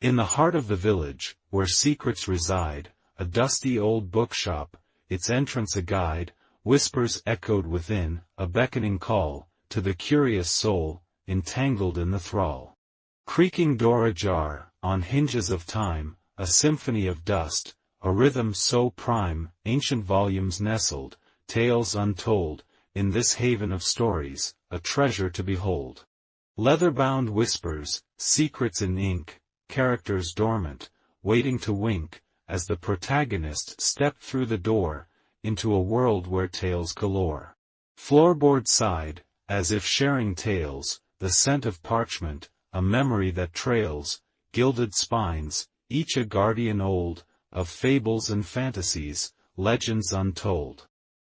In the heart of the village, where secrets reside, a dusty old bookshop, its entrance a guide, whispers echoed within, a beckoning call, to the curious soul, entangled in the thrall. Creaking door ajar, on hinges of time, a symphony of dust, a rhythm so prime, ancient volumes nestled, tales untold, in this haven of stories, a treasure to behold. Leather-bound whispers, secrets in ink, characters dormant, waiting to wink, as the protagonist stepped through the door, into a world where tales galore. Floorboard sighed, as if sharing tales, the scent of parchment, a memory that trails, gilded spines, each a guardian old, of fables and fantasies, legends untold.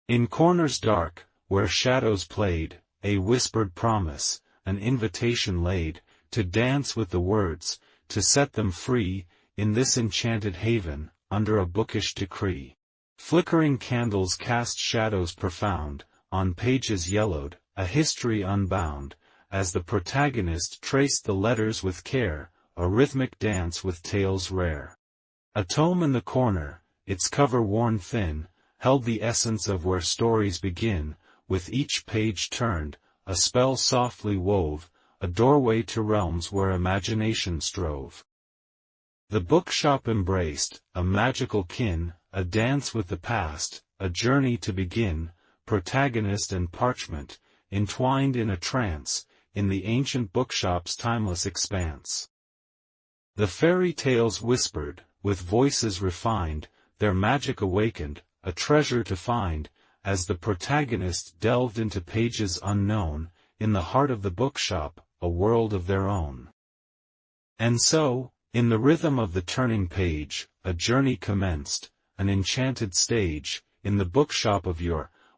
In corners dark, where shadows played, a whispered promise, an invitation laid, to dance with the words, to set them free, in this enchanted haven, under a bookish decree. Flickering candles cast shadows profound, on pages yellowed, a history unbound, as the protagonist traced the letters with care, a rhythmic dance with tales rare. A tome in the corner, its cover worn thin, held the essence of where stories begin, with each page turned, a spell softly wove, a doorway to realms where imagination strove. The bookshop embraced, a magical kin, a dance with the past, a journey to begin, protagonist and parchment, entwined in a trance, in the ancient bookshop's timeless expanse. The fairy tales whispered, with voices refined, their magic awakened, a treasure to find, as the protagonist delved into pages unknown, in the heart of the bookshop, a world of their own. And so, in the rhythm of the turning page, a journey commenced, an enchanted stage, in the bookshop of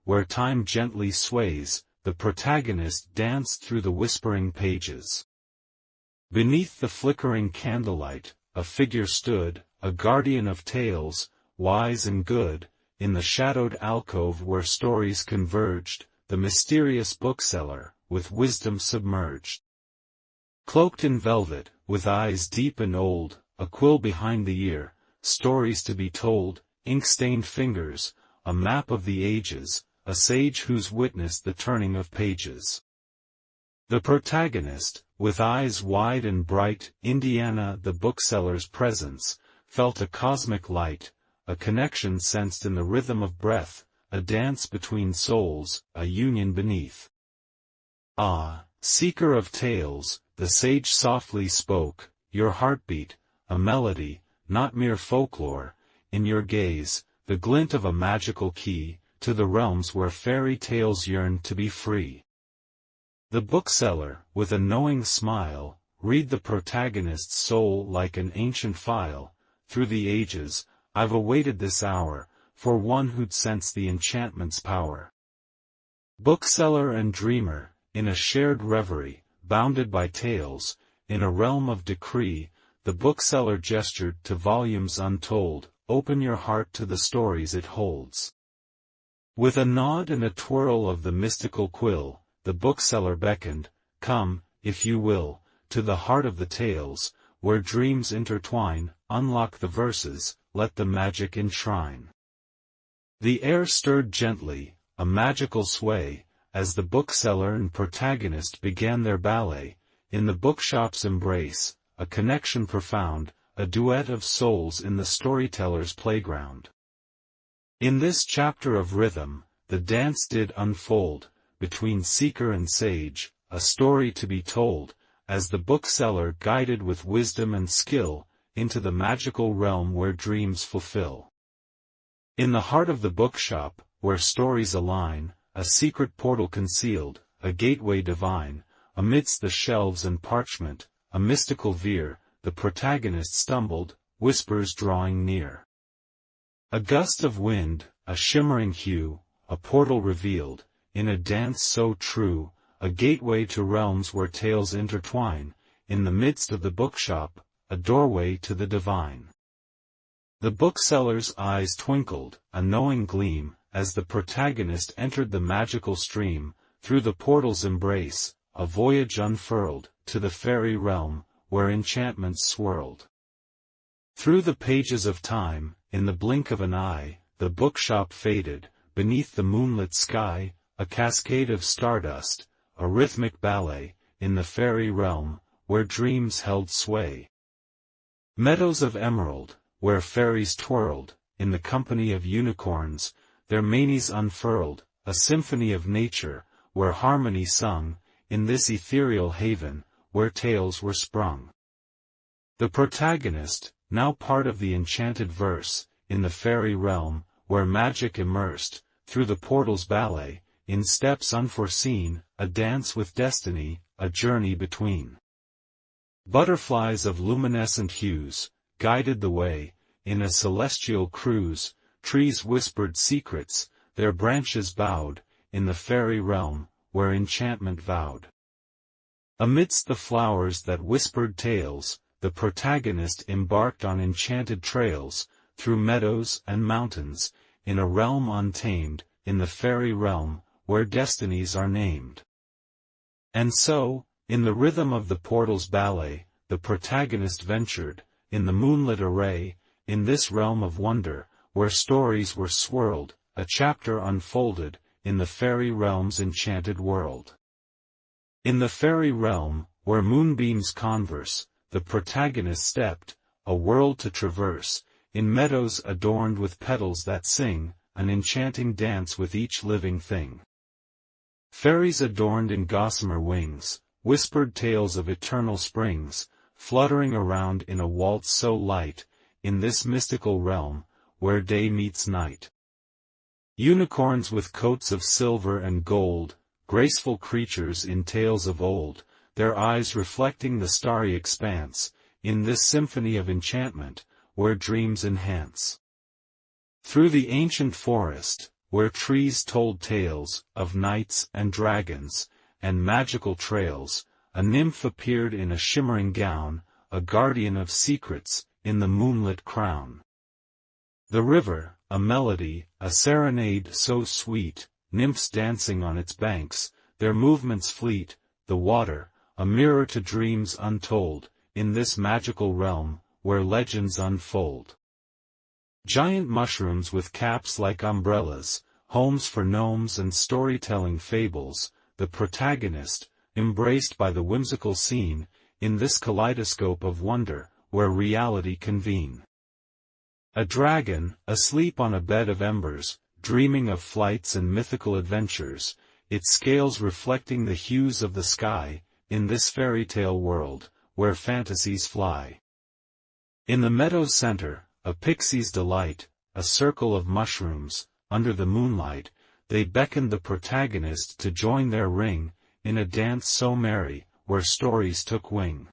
where time gently sways, the protagonist danced through the whispering pages. Beneath the flickering candlelight, a figure stood, a guardian of tales, wise and good, in the shadowed alcove where stories converged, the mysterious bookseller, with wisdom submerged. Cloaked in velvet, with eyes deep and old, a quill behind the ear, stories to be told, ink-stained fingers, a map of the ages, a sage who's witnessed the turning of pages. The protagonist, with eyes wide and bright, Indiana, the bookseller's presence, felt a cosmic light, a connection sensed in the rhythm of breath, a dance between souls, a union beneath. Ah, seeker of tales, the sage softly spoke, your heartbeat, a melody, not mere folklore, in your gaze, the glint of a magical key, to the realms where fairy tales yearn to be free. The bookseller, with a knowing smile, read the protagonist's soul like an ancient file, through the ages, I've awaited this hour, for one who'd sense the enchantment's power. Bookseller and dreamer, in a shared reverie, bounded by tales, in a realm of decree, the bookseller gestured to volumes untold, open your heart to the stories it holds. With a nod and a twirl of the mystical quill, the bookseller beckoned, come, if you will, to the heart of the tales, where dreams intertwine, unlock the verses, let the magic enshrine. The air stirred gently, a magical sway, as the bookseller and protagonist began their ballet, in the bookshop's embrace, a connection profound, a duet of souls in the storyteller's playground. In this chapter of rhythm, the dance did unfold, between seeker and sage, a story to be told, as the bookseller guided with wisdom and skill, into the magical realm where dreams fulfill. In the heart of the bookshop, where stories align, a secret portal concealed, a gateway divine, amidst the shelves and parchment, a mystical veer, the protagonist stumbled, whispers drawing near. A gust of wind, a shimmering hue, a portal revealed, in a dance so true, a gateway to realms where tales intertwine, in the midst of the bookshop, a doorway to the divine. The bookseller's eyes twinkled, a knowing gleam, as the protagonist entered the magical stream, through the portal's embrace, a voyage unfurled, to the fairy realm, where enchantments swirled. Through the pages of time, in the blink of an eye, the bookshop faded, beneath the moonlit sky, a cascade of stardust, a rhythmic ballet, in the fairy realm, where dreams held sway. Meadows of emerald, where fairies twirled, in the company of unicorns, their manes unfurled, a symphony of nature, where harmony sung, in this ethereal haven, where tales were sprung. The protagonist, now part of the enchanted verse, in the fairy realm, where magic immersed, through the portal's ballet, in steps unforeseen, a dance with destiny, a journey between. Butterflies of luminescent hues, guided the way, in a celestial cruise, trees whispered secrets, their branches bowed, in the fairy realm, where enchantment vowed. Amidst the flowers that whispered tales, the protagonist embarked on enchanted trails, through meadows and mountains, in a realm untamed, in the fairy realm, where destinies are named. And so, in the rhythm of the portal's ballet, the protagonist ventured, in the moonlit array, in this realm of wonder, where stories were swirled, a chapter unfolded, in the fairy realm's enchanted world. In the fairy realm, where moonbeams converse, the protagonist stepped, a world to traverse, in meadows adorned with petals that sing, an enchanting dance with each living thing. Fairies adorned in gossamer wings, whispered tales of eternal springs, fluttering around in a waltz so light, in this mystical realm, where day meets night. Unicorns with coats of silver and gold, graceful creatures in tales of old, their eyes reflecting the starry expanse, in this symphony of enchantment, where dreams enhance. Through the ancient forest, where trees told tales, of knights and dragons, and magical trails, a nymph appeared in a shimmering gown, a guardian of secrets, in the moonlit crown. The river, a melody, a serenade so sweet, nymphs dancing on its banks, their movements fleet, the water, a mirror to dreams untold, in this magical realm, where legends unfold. Giant mushrooms with caps like umbrellas, homes for gnomes and storytelling fables, the protagonist, embraced by the whimsical scene, in this kaleidoscope of wonder, where reality convene. A dragon, asleep on a bed of embers, dreaming of flights and mythical adventures, its scales reflecting the hues of the sky, in this fairy tale world, where fantasies fly. In the meadow's center, a pixie's delight, a circle of mushrooms, under the moonlight, they beckoned the protagonist to join their ring, in a dance so merry, where stories took wing.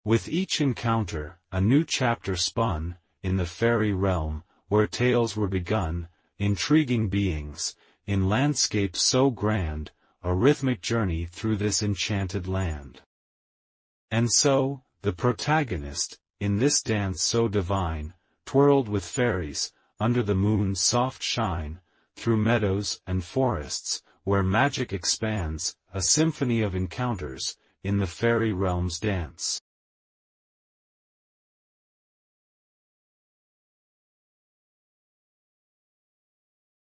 With each encounter, a new chapter spun, in the fairy realm, where tales were begun, intriguing beings, in landscapes so grand, a rhythmic journey through this enchanted land. And so, the protagonist, in this dance so divine, twirled with fairies, under the moon's soft shine, through meadows and forests, where magic expands, a symphony of encounters, in the fairy realm's dance.